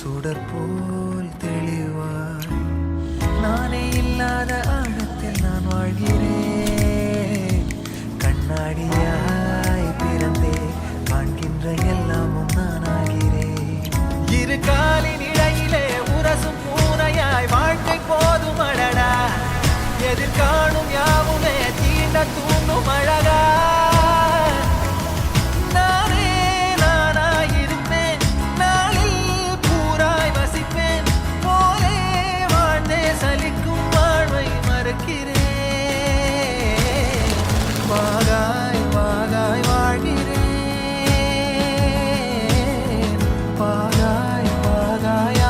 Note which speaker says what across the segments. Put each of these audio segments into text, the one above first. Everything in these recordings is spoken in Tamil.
Speaker 1: சுடற்போல் தெளிவாய் நானே இல்லாத ஆழத்தில் நான் வாழ்கிறேன். கண்ணாடியாய் பிறந்தே காண்கின்ற எல்லாமும் நான் ஆகிறேன். இரு காலின் இடையிலே உரசும் பூனையாய் வாழ்க்கை போதும் அடடா. எதிர்காணும் யாவுமே தீண்ட தூண்டும் அழகா. வாகாய் வாகாய் வாழ்கிறேன். வாகாய் வாகாய்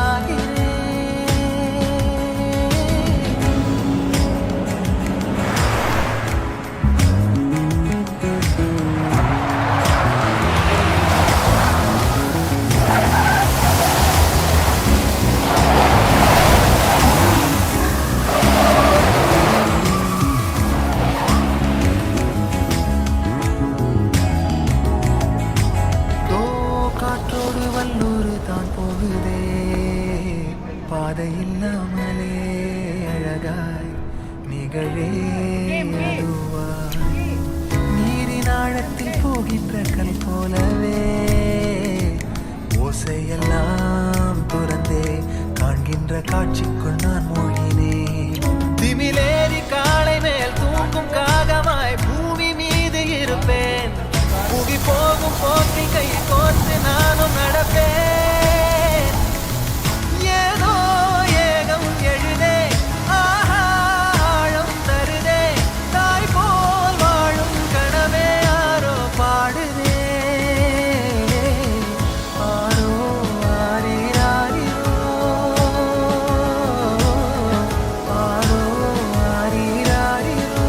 Speaker 1: வல்லூர் தான் போகுதே பாதை இல்லாமலே அழகாய் நிகழே அதுவாய் நீரின் ஆழத்தில் போகின்ற கல் போலவே ஓசையெல்லாம் துறந்தே காண்கின்ற காட்சிக்குள் நான் மூழ்கினேன். திமிலேறி காலை மேல் தூக்கும் காகமாய் பூமி மீது இருப்பேன். புவி போகும் போக்கில் கை கோர்த்து நானும் நடப்பேன். ஏதோ ஏகம் எழுதே ஆஹா ஆழம் தருதே. தாய் போல் வாழும் கனவே யாரோ பாடுதே. ஆரோ ஆரீராரிரோ ஆரோ ஆரீராரிரோ.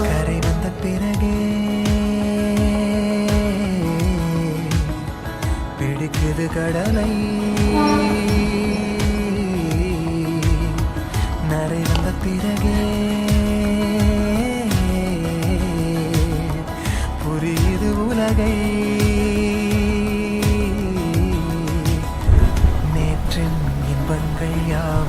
Speaker 1: கரை வந்த பிறகே பிடிக்குது கடலை. நரை வந்த பிறகே புரியுது உலகை. நேற்றின் இன்பங்கள் யாவும்